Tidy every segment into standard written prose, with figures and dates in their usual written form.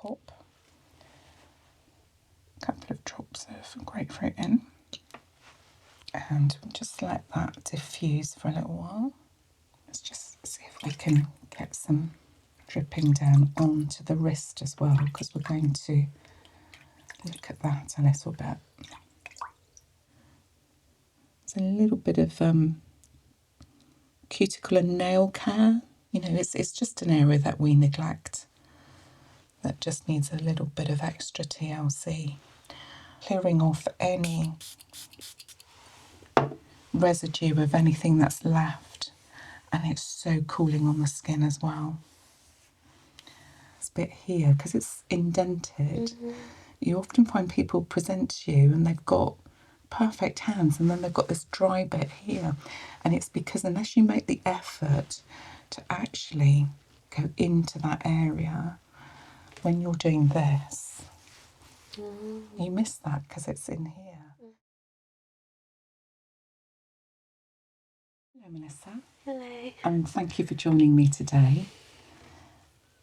pop a couple of drops of grapefruit in, and we'll just let that diffuse for a little while. Let's just see if we can get some dripping down onto the wrist as well, because we're going to look at that a little bit. There's a little bit of cuticle and nail care. You know, it's just an area that we neglect, that just needs a little bit of extra TLC. Clearing off any residue of anything that's left, and it's so cooling on the skin as well. This bit here, because it's indented, you often find people present to you and they've got perfect hands and then they've got this dry bit here, and it's because unless you make the effort to actually go into that area when you're doing this, you miss that because it's in here. Hello, Melissa. Hello. And thank you for joining me today.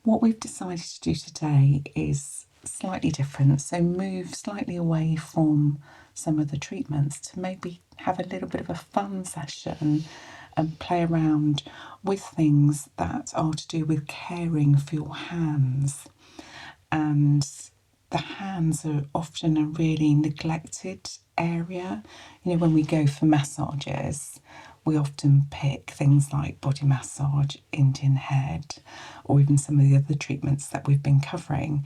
What we've decided to do today is slightly different, so move slightly away from some of the treatments to maybe have a little bit of a fun session and play around with things that are to do with caring for your hands. And the hands are often a really neglected area. You know, when we go for massages, we often pick things like body massage, Indian head, or even some of the other treatments that we've been covering.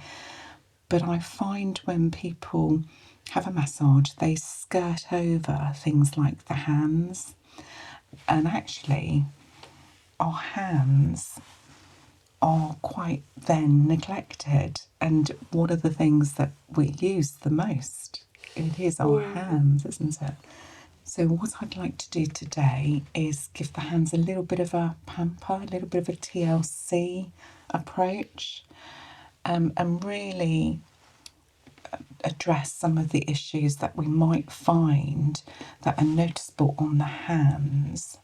But I find when people have a massage, they skirt over things like the hands. And actually, our hands are quite then neglected. And what are the things that we use the most? It is our hands, isn't it? So what I'd like to do today is give the hands a little bit of a pamper, a little bit of a TLC approach, and really address some of the issues that we might find that are noticeable on the hands.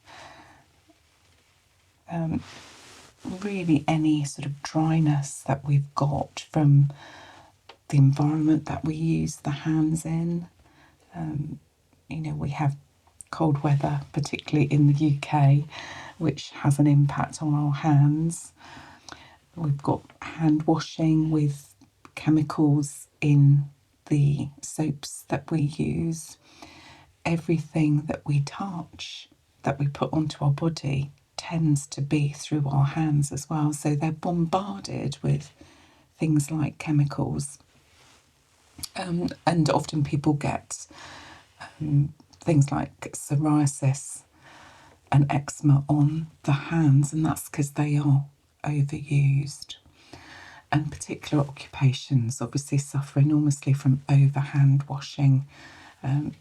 Really any sort of dryness that we've got from the environment that we use the hands in. You know, we have cold weather, particularly in the UK, which has an impact on our hands. We've got hand washing with chemicals in the soaps that we use. Everything that we touch, that we put onto our body, tends to be through our hands as well. So they're bombarded with things like chemicals. And often people get things like psoriasis and eczema on the hands, and that's because they are overused. And particular occupations obviously suffer enormously from overhand washing. You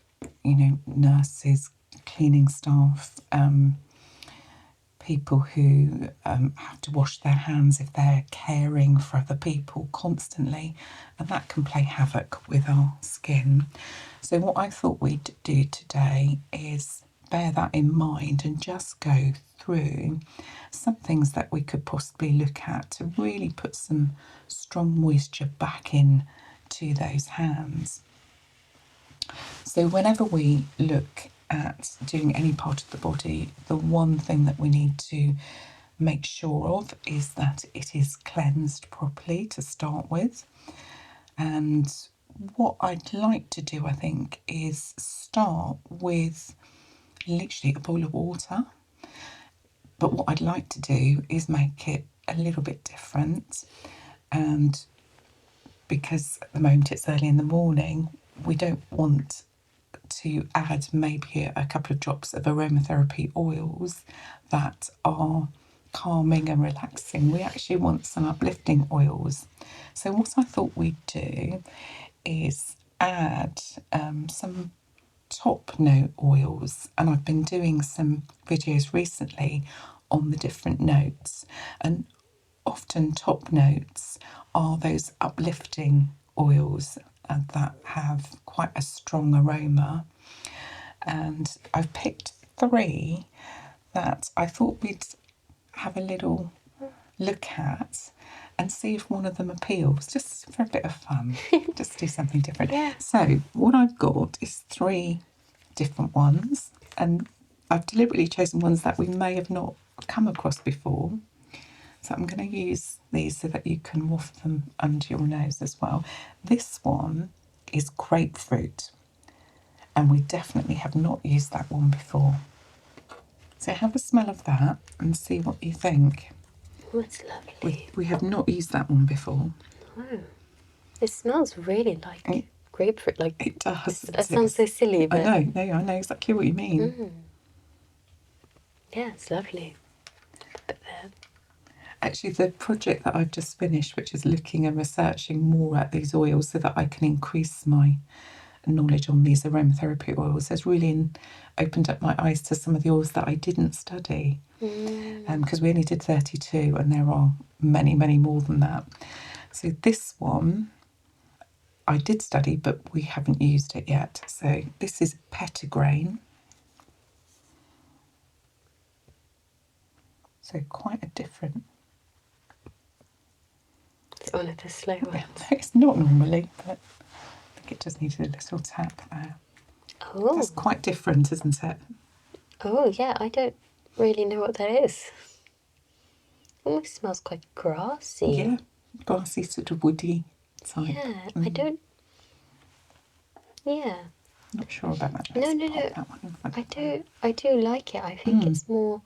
know, nurses, cleaning staff, people who have to wash their hands if they're caring for other people constantly, and that can play havoc with our skin. So what I thought we'd do today is bear that in mind and just go through some things that we could possibly look at to really put some strong moisture back in to those hands. So whenever we look at doing any part of the body, the one thing that we need to make sure of is that it is cleansed properly to start with. And what I'd like to do, I think, is start with literally a bowl of water. But what I'd like to do is make it a little bit different. And because at the moment it's early in the morning, we don't want to add maybe a couple of drops of aromatherapy oils that are calming and relaxing. We actually want some uplifting oils. So what I thought we'd do is add some top note oils, and I've been doing some videos recently on the different notes, and often top notes are those uplifting oils and that have quite a strong aroma. And I've picked 3 that I thought we'd have a little look at and see if one of them appeals, just for a bit of fun. Just do something different. Yeah. So what I've got is 3 different ones, and I've deliberately chosen ones that we may have not come across before. So I'm going to use these so that you can waft them under your nose as well. This one is grapefruit, and we definitely have not used that one before. So have a smell of that and see what you think. Oh, it's lovely. We have not used that one before. Oh, it smells really like grapefruit. Like It does. It sounds so silly, but I know exactly what you mean. Yeah, it's lovely. But there. Actually, the project that I've just finished, which is looking and researching more at these oils so that I can increase my knowledge on these aromatherapy oils, has really opened up my eyes to some of the oils that I didn't study. Because we only did 32 and there are many, many more than that. So this one I did study, but we haven't used it yet. So this is petitgrain. So quite a different. It's one of the slow ones. Yeah, it's not normally, but I think it just needed a little tap there. Oh. That's quite different, isn't it? Oh, yeah, I don't really know what that is. Almost smells quite grassy. Yeah, grassy, sort of woody type. Yeah, I don't. Yeah. Not sure about that. No. That one in front. I do like it. I think it's more.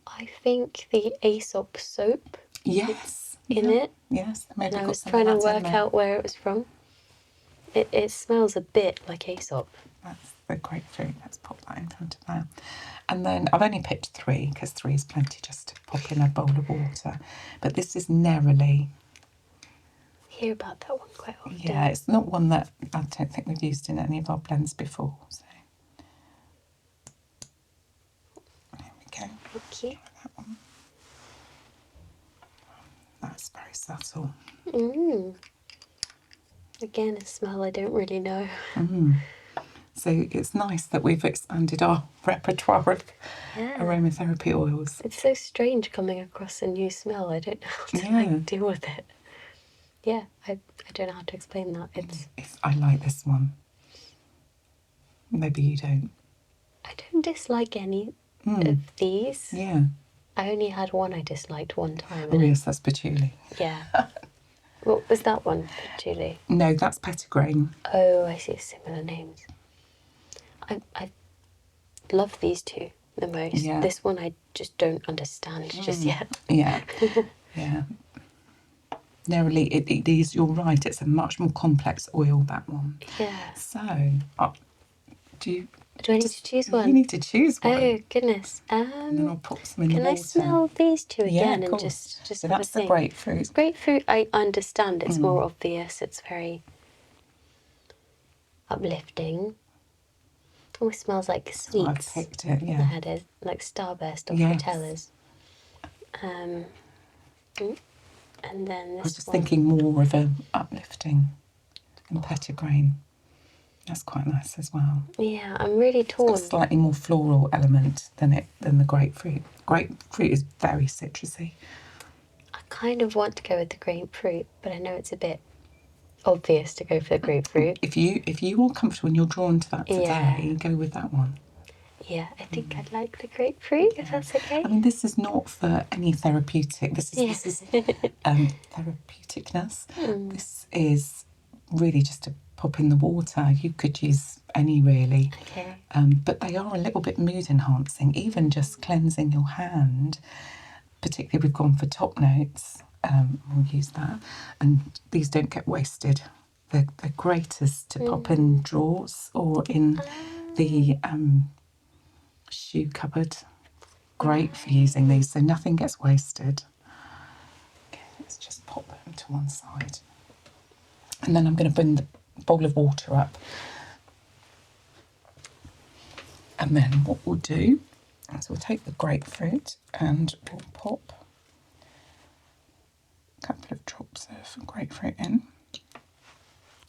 I think the a.s.m.r soap. Yes. In it. Yes. Maybe And I got was some trying of to that in work there. out where it was from. It smells a bit like a.s.m.r. That's the grapefruit. Let's pop that in front of that. And then I've only picked 3 because 3 is plenty just to pop in a bowl of water. But this is neroli. Hear about that one quite often. Yeah, it's not one that I don't think we've used in any of our blends before. So there we go. Thank you. That one. That's very subtle. Again, a smell I don't really know. So it's nice that we've expanded our repertoire of aromatherapy oils. It's so strange coming across a new smell. I don't know how to deal with it. Yeah, I don't know how to explain that. I like this one. Maybe you don't. I don't dislike any of these. Yeah. I only had one I disliked one time. Oh yes, that's patchouli. Yeah. What was that one? Patchouli? No, that's petitgrain. Oh, I see. Similar names. I love these two the most. Yeah. This one I just don't understand just yet. Yeah. Yeah. Neroli, it is, you're right, it's a much more complex oil, that one. Yeah. So, do I need to choose one? You need to choose one. Oh, goodness. And then I'll pop some in the can water. I smell these two again of and course. just So have that's a the think? grapefruit. Grapefruit, I understand. It's more obvious. It's very uplifting. Almost smells like sweets. I've picked it, yeah. I had it like Starburst or Frutellas. And then this I was just thinking more of a uplifting and petitgrain. That's quite nice as well. Yeah, I'm really torn. It's got a slightly more floral element than the grapefruit. Grapefruit is very citrusy. I kind of want to go with the grapefruit, but I know it's a bit obvious to go for the grapefruit. If you are comfortable and you're drawn to that today, go with that one. Yeah, I think I'd like the grapefruit, if that's okay. I mean, this is not for any therapeutic. This is therapeuticness. This is really just to pop in the water. You could use any really. Okay. But they are a little bit mood enhancing, even just cleansing your hand. Particularly, we've gone for top notes. We'll use that. And these don't get wasted. They're great as to pop in drawers or in the shoe cupboard. Great for using these, so nothing gets wasted. Okay, let's just pop them to one side. And then I'm going to bring the bowl of water up. And then what we'll do is we'll take the grapefruit and we'll pop a couple of drops of grapefruit in.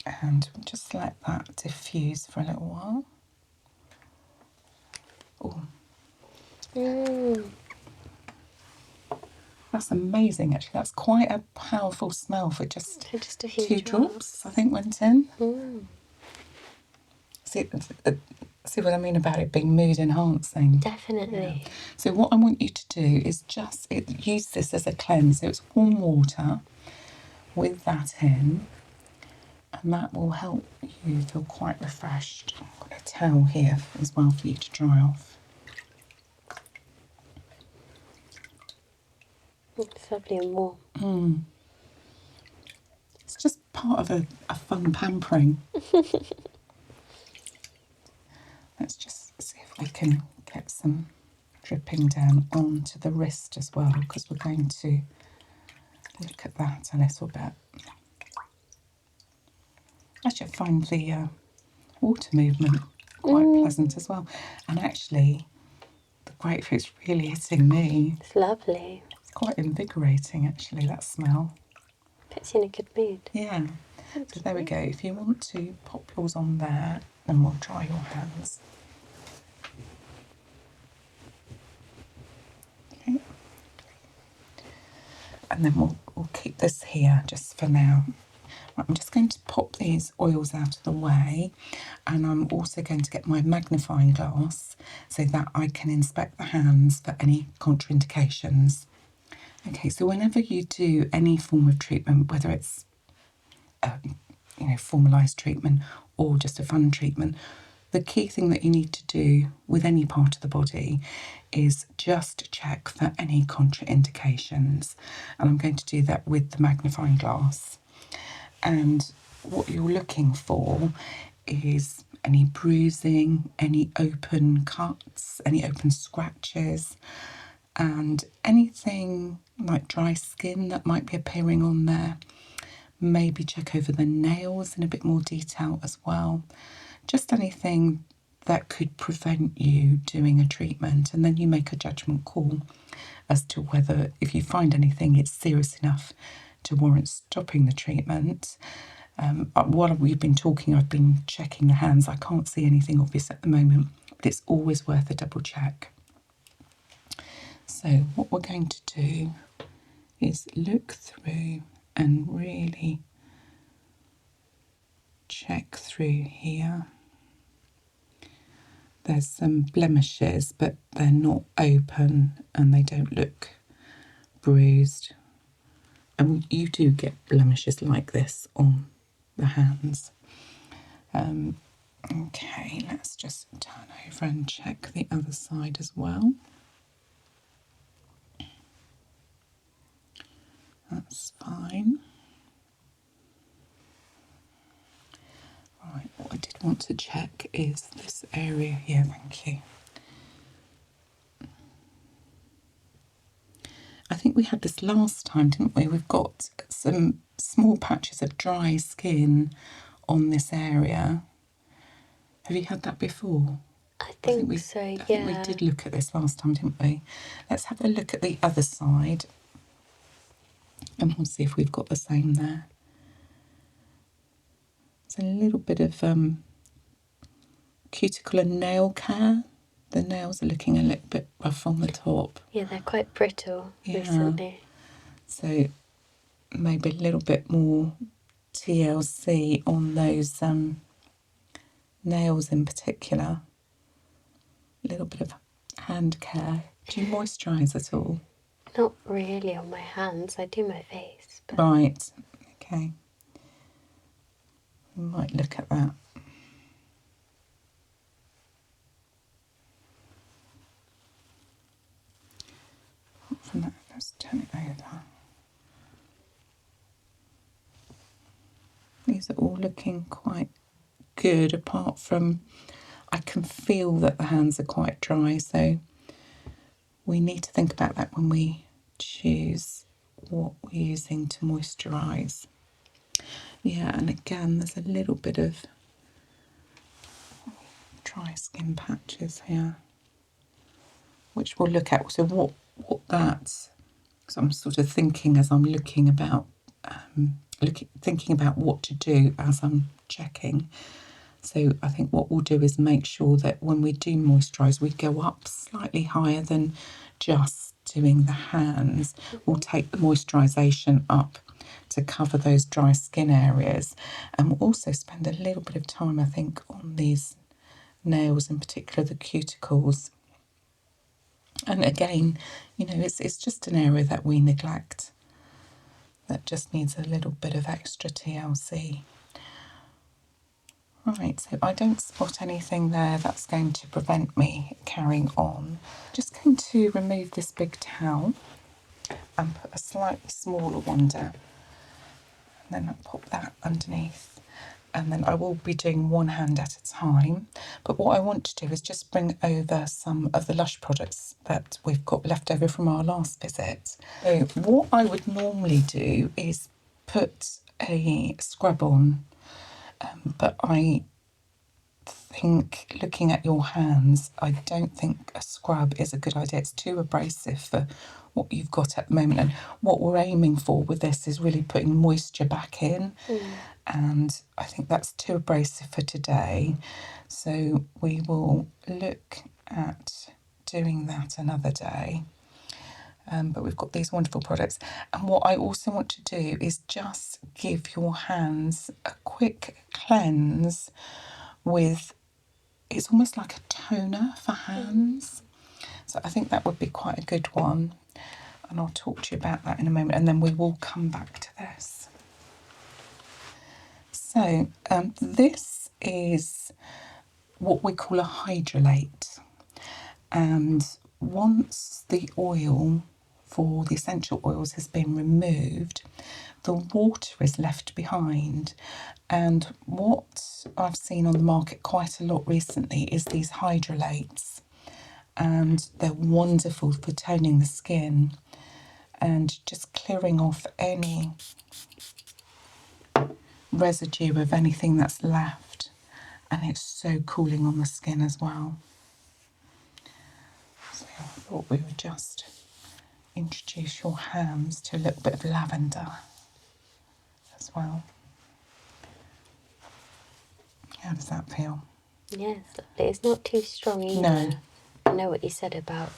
And we'll just let that diffuse for a little while. Oh. That's amazing, actually. That's quite a powerful smell for just a few 2 drops, I think, went in. See what I mean about it being mood enhancing? Definitely. Yeah. So what I want you to do is just use this as a cleanse. So it's warm water with that in, and that will help you feel quite refreshed. I've got a towel here as well for you to dry off. It's lovely and warm. It's just part of a fun pampering. Let's just see if we can get some dripping down onto the wrist as well, because we're going to look at that a little bit. Actually, I find the water movement quite pleasant as well. And actually, the grapefruit's really hitting me. It's lovely. It's quite invigorating, actually, that smell. Puts you in a good mood. Yeah. So there we go. If you want to pop yours on there, then we'll dry your hands. Okay. And then we'll keep this here just for now. Right, I'm just going to pop these oils out of the way, and I'm also going to get my magnifying glass so that I can inspect the hands for any contraindications. Okay, so whenever you do any form of treatment, whether it's formalised treatment or just a fun treatment, the key thing that you need to do with any part of the body is just check for any contraindications. And I'm going to do that with the magnifying glass. And what you're looking for is any bruising, any open cuts, any open scratches, and anything like dry skin that might be appearing on there. Maybe check over the nails in a bit more detail as well. Just anything that could prevent you doing a treatment, and then you make a judgment call as to whether, if you find anything, it's serious enough to warrant stopping the treatment. While we've been talking, I've been checking the hands. I can't see anything obvious at the moment, but it's always worth a double check. So what we're going to do is look through and really check through here. There's some blemishes, but they're not open and they don't look bruised. And you do get blemishes like this on the hands. Okay, let's just turn over and check the other side as well. That's fine. Right, what I did want to check is this area here, thank you. I think we had this last time, didn't we? We've got some small patches of dry skin on this area. Have you had that before? I think so, yeah. I think we did look at this last time, didn't we? Let's have a look at the other side and we'll see if we've got the same there. It's a little bit of cuticle and nail care. The nails are looking a little bit rough on the top. Yeah, they're quite brittle recently. So maybe a little bit more TLC on those nails in particular. A little bit of hand care. Do you moisturise at all? Not really on my hands. I do my face. But... Right. Okay. We might look at that. From that, let's turn it over. These are all looking quite good, apart from I can feel that the hands are quite dry, so we need to think about that when we choose what we're using to moisturise. Yeah, and again, there's a little bit of dry skin patches here, which we'll look at. So what that, so I'm sort of thinking as I'm looking about, thinking about what to do as I'm checking. So I think what we'll do is make sure that when we do moisturise, we go up slightly higher than just doing the hands will take the moisturisation up to cover those dry skin areas, and we'll also spend a little bit of time, I think, on these nails, in particular the cuticles. And again, you know, it's just an area that we neglect, that just needs a little bit of extra TLC. Right, so I don't spot anything there that's going to prevent me carrying on. Just going to remove this big towel and put a slightly smaller one down. And then I'll pop that underneath. And then I will be doing one hand at a time. But what I want to do is just bring over some of the Lush products that we've got left over from our last visit. So what I would normally do is put a scrub on, but I think, looking at your hands, I don't think a scrub is a good idea. It's too abrasive for what you've got at the moment. And what we're aiming for with this is really putting moisture back in. And I think that's too abrasive for today. So we will look at doing that another day. But we've got these wonderful products. And what I also want to do is just give your hands a quick cleanse with, it's almost like a toner for hands. So I think that would be quite a good one. And I'll talk to you about that in a moment. And then we will come back to this. So this is what we call a hydrolate. And once the oil for the essential oils has been removed, the water is left behind. And what I've seen on the market quite a lot recently is these hydrolates. And they're wonderful for toning the skin and just clearing off any residue of anything that's left. And it's so cooling on the skin as well. So I thought we would just introduce your hands to a little bit of lavender as well. How does that feel? Yes, it's not too strong either. No. I know what you said about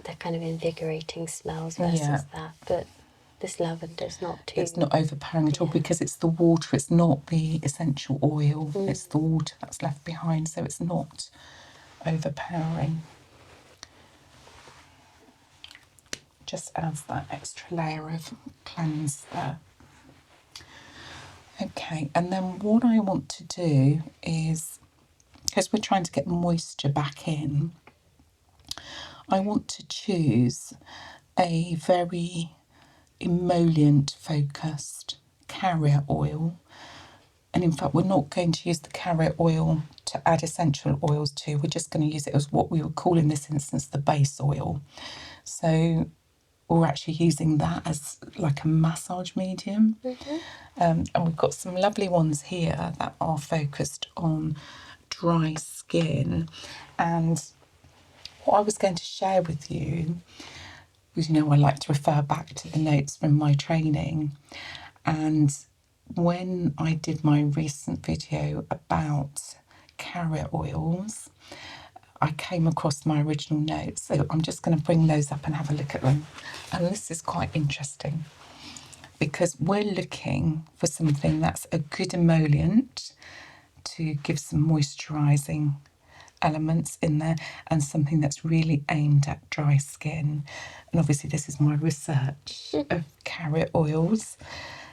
the kind of invigorating smells versus that, but this lavender's not too... It's not overpowering at all because it's the water, it's not the essential oil, it's the water that's left behind, so it's not overpowering. Just adds that extra layer of cleanse there. Okay, and then what I want to do is, because we're trying to get moisture back in, I want to choose a very emollient focused carrier oil. And in fact, we're not going to use the carrier oil to add essential oils to. We're just going to use it as what we would call in this instance the base oil. So we're actually using that as like a massage medium. And we've got some lovely ones here that are focused on dry skin. And what I was going to share with you, because you know I like to refer back to the notes from my training, and when I did my recent video about carrier oils, I came across my original notes, so I'm just going to bring those up and have a look at them. And this is quite interesting because we're looking for something that's a good emollient to give some moisturising elements in there and something that's really aimed at dry skin. And obviously this is my research of carrier oils.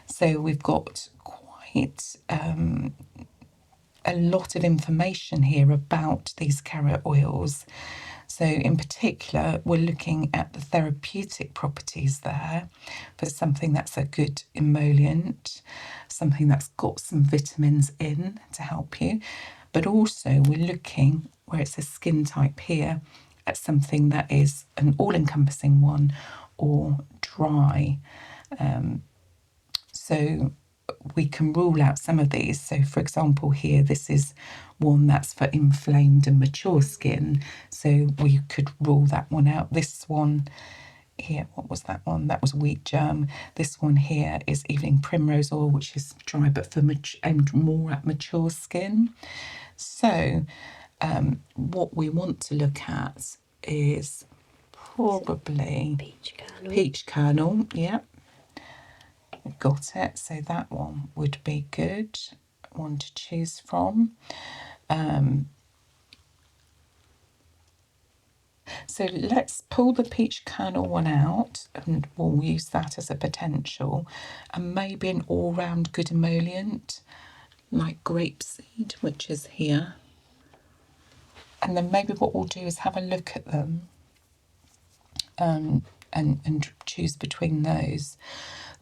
So we've got quite a lot of information here about these carrier oils. So in particular, we're looking at the therapeutic properties there for something that's a good emollient, something that's got some vitamins in to help you. But also we're looking, where it says skin type here, at something that is an all-encompassing one or dry. So we can rule out some of these. So for example here, this is one that's for inflamed and mature skin. So we could rule that one out. This one here, what was that one? That was wheat germ. This one here is evening primrose oil, which is dry but for aimed more at mature skin. So what we want to look at is probably peach kernel. Yeah, got it. So that one would be good one to choose from. So let's pull the peach kernel one out and we'll use that as a potential, and maybe an all-round good emollient like grapeseed, which is here. And then maybe what we'll do is have a look at them and choose between those.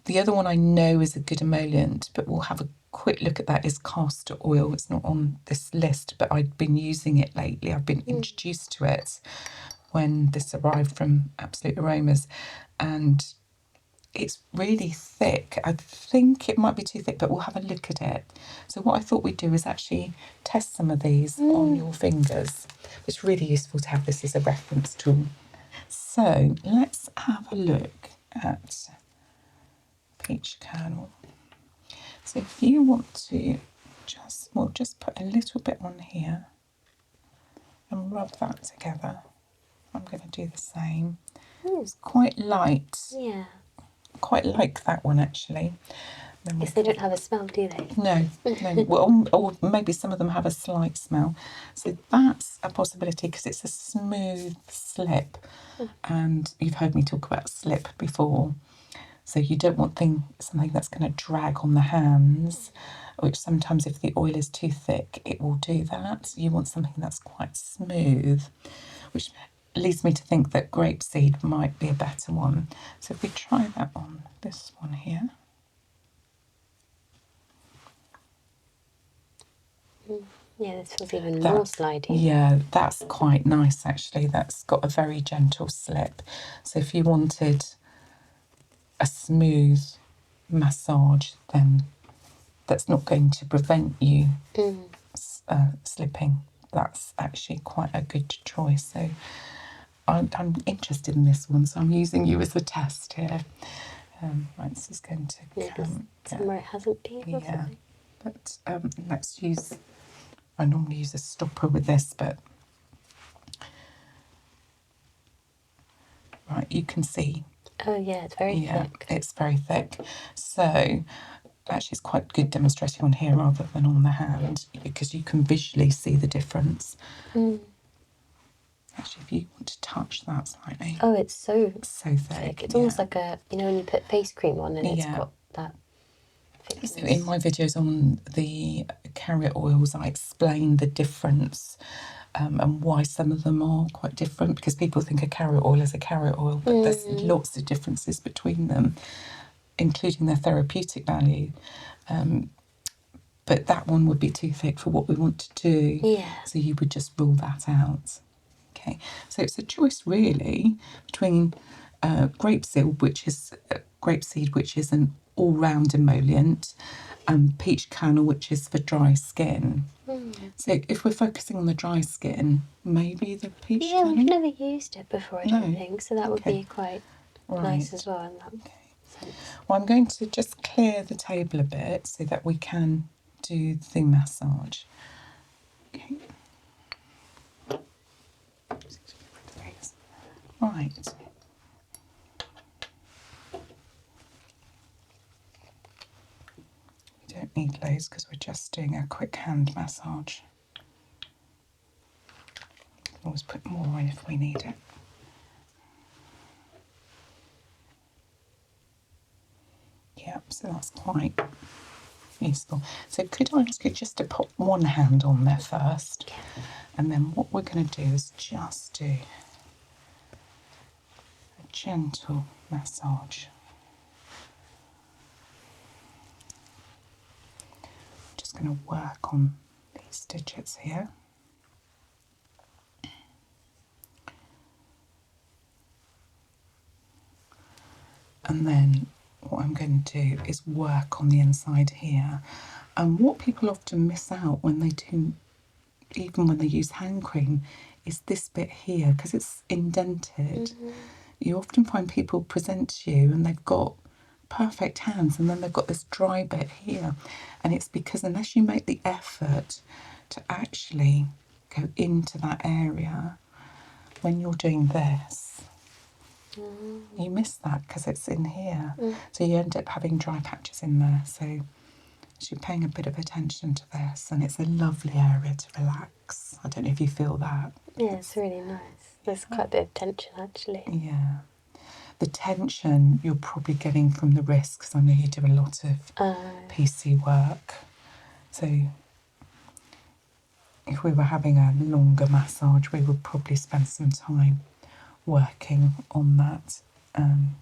The other one I know is a good emollient, but we'll have a quick look at that, is castor oil. It's not on this list, but I've been using it lately. I've been introduced to it when this arrived from Absolute Aromas, and it's really thick. I think it might be too thick, but we'll have a look at it. So what I thought we'd do is actually test some of these on your fingers. It's really useful to have this as a reference tool. So let's have a look at peach kernel. So if you want to we'll just put a little bit on here and rub that together. I'm going to do the same. It's quite light. Yeah. Quite like that one actually. Yes, they don't have a smell, do they? No. Well, or maybe some of them have a slight smell. So that's a possibility because it's a smooth slip. And you've heard me talk about slip before. So you don't want something that's going to drag on the hands, which sometimes if the oil is too thick, it will do that. You want something that's quite smooth, which leads me to think that grapeseed might be a better one. So if we try that on this one here. Yeah, this feels even more slidey. Yeah, that's quite nice actually. That's got a very gentle slip. So if you wanted a smooth massage, then that's not going to prevent you slipping. That's actually quite a good choice. So I'm interested in this one, so I'm using you as a test here. Right, this is going to come. Somewhere it hasn't been. Yeah, but let's use. I normally use a stopper with this, but right, you can see. Oh yeah, it's very thick. It's very thick. So actually it's quite good demonstrating on here rather than on the hand because you can visually see the difference. Actually, if you want to touch that slightly. Oh, it's so thick. It's almost like when you put face cream on and it's got that thickness. So in my videos on the carrot oils, I explain the difference and why some of them are quite different, because people think a carrot oil is a carrot oil, but there's lots of differences between them, including their therapeutic value. But that one would be too thick for what we want to do. Yeah. So you would just rule that out. Okay. So it's a choice really between grapeseed, which is an all-round emollient, and peach kernel, which is for dry skin. So if we're focusing on the dry skin, maybe the peach kernel? Yeah, we've never used it before, I don't think, so that would be quite nice as well. In that sense. Well, I'm going to just clear the table a bit so that we can do the massage. Okay. Right. We don't need loads because we're just doing a quick hand massage. Always put more in if we need it. Yeah, so that's quite useful. So could I ask you just to put one hand on there first? Yeah. And then what we're going to do is just do a gentle massage. I'm just going to work on these digits here. And then what I'm going to do is work on the inside here. And what people often miss out when they do, even when they use hand cream, is this bit here, because it's indented. You often find people present to you and they've got perfect hands and then they've got this dry bit here. And it's because unless you make the effort to actually go into that area when you're doing this, You miss that because it's in here. So you end up having dry patches in there. So you're paying a bit of attention to this, and it's a lovely area to relax. I don't know if you feel that. Yeah, it's really nice. There's quite a bit of tension actually. Yeah. The tension you're probably getting from the wrist, because I know you do a lot of PC work. So if we were having a longer massage, we would probably spend some time working on that.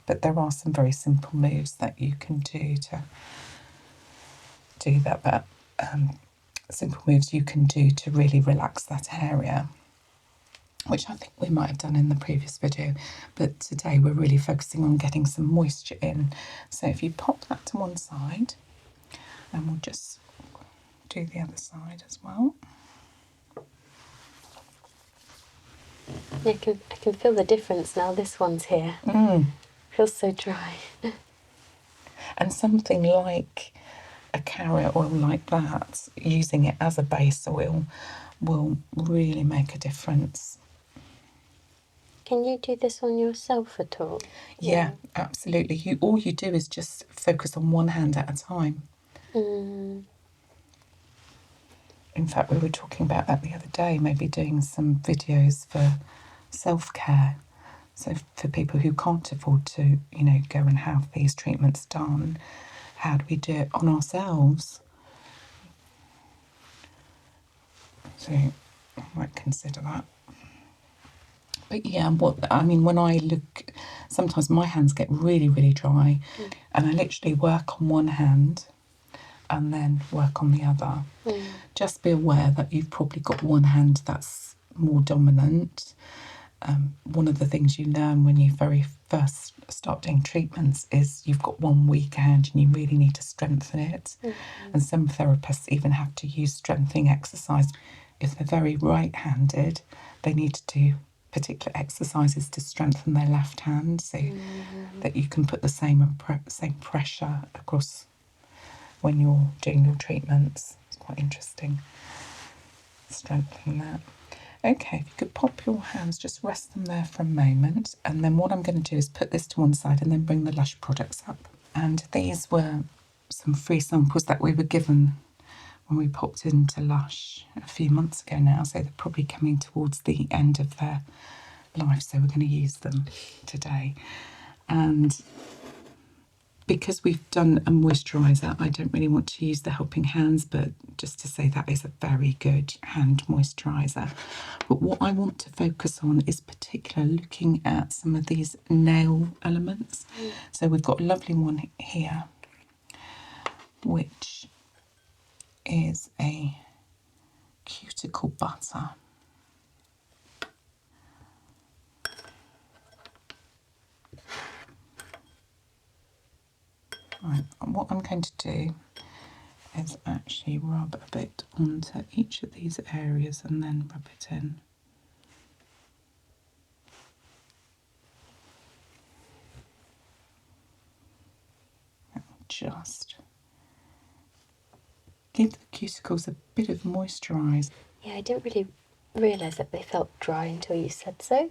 But there are some very simple moves that you can do to do that. But simple moves you can do to really relax that area, which I think we might have done in the previous video, but today we're really focusing on getting some moisture in. So if you pop that to one side, and we'll just do the other side as well. Yeah, I can feel the difference now. This one's here. Feels so dry. And something like a carrot oil like that, using it as a base oil, will really make a difference. Can you do this on yourself at all? Yeah, absolutely. All you do is just focus on one hand at a time. In fact, we were talking about that the other day, maybe doing some videos for self-care. So for people who can't afford to, go and have these treatments done, how do we do it on ourselves? So I might consider that. But yeah, when I look, sometimes my hands get really, really dry, and I literally work on one hand and then work on the other. Just be aware that you've probably got one hand that's more dominant. One of the things you learn when you very first start doing treatments is you've got one weak hand and you really need to strengthen it. And some therapists even have to use strengthening exercise. If they're very right-handed, they need to do particular exercises to strengthen their left hand, so that you can put the same pressure across when you're doing your treatments. It's quite interesting, strengthening that. Okay, if you could pop your hands, just rest them there for a moment, and then what I'm going to do is put this to one side and then bring the Lush products up. And these were some free samples that we were given when we popped into Lush a few months ago now, so they're probably coming towards the end of their life, so we're going to use them today. And because we've done a moisturiser, I don't really want to use the Helping Hands, but just to say that is a very good hand moisturiser. But what I want to focus on is particularly looking at some of these nail elements. So we've got a lovely one here, which is a cuticle butter. Right, and what I'm going to do is actually rub a bit onto each of these areas and then rub it in. Just give the cuticles a bit of moisturise. Yeah, I didn't really realise that they felt dry until you said so.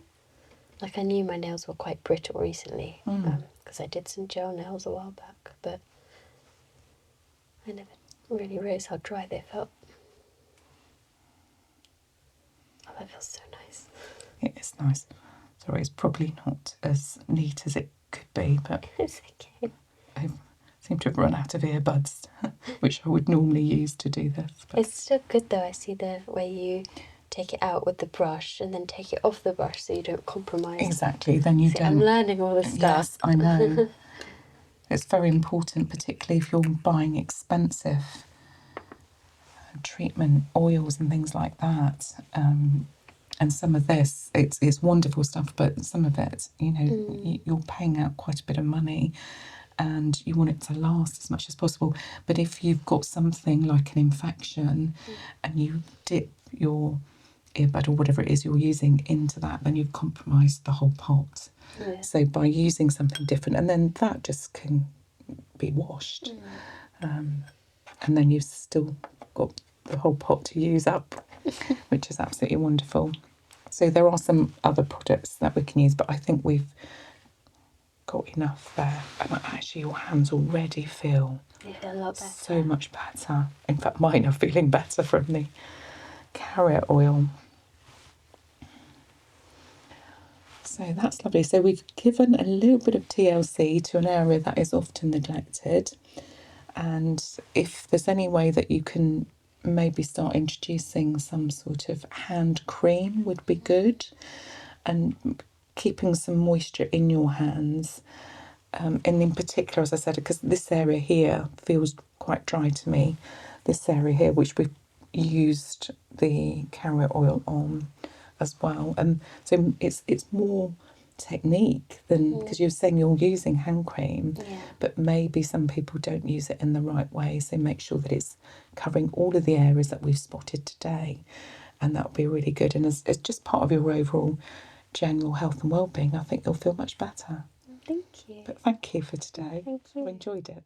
Like, I knew my nails were quite brittle recently, because I did some gel nails a while back, but I never really realised how dry they felt. Oh, that feels so nice. It is nice. Sorry, it's probably not as neat as it could be, but It's okay. I seem to have run out of earbuds, which I would normally use to do this. But It's still good though. I see the way you take it out with the brush and then take it off the brush so you don't compromise. exactly, then you See, don't. I'm learning all this stuff. Yes, I know. It's very important, particularly if you're buying expensive treatment oils and things like that. And some of this, it's wonderful stuff, but some of it, you're paying out quite a bit of money and you want it to last as much as possible. But if you've got something like an infection and you dip your earbud or whatever it is you're using into that, then you've compromised the whole pot. Yeah. So by using something different, and then that just can be washed. And then you've still got the whole pot to use up, which is absolutely wonderful. So there are some other products that we can use, but I think we've got enough there. And actually your hands already feel They feel a lot better. so much better. In fact, mine are feeling better from the carrot oil. So that's lovely. So we've given a little bit of TLC to an area that is often neglected. And if there's any way that you can maybe start introducing some sort of hand cream would be good, and keeping some moisture in your hands. And in particular, as I said, because this area here feels quite dry to me, this area here, which we've used the carrot oil on as well. And so it's more technique than, because you're saying you're using hand cream, but maybe some people don't use it in the right way. So make sure that it's covering all of the areas that we've spotted today, and that would be really good. And as just part of your overall general health and well-being, I think you'll feel much better. Thank you. But thank you for today. Thank you. I've enjoyed it.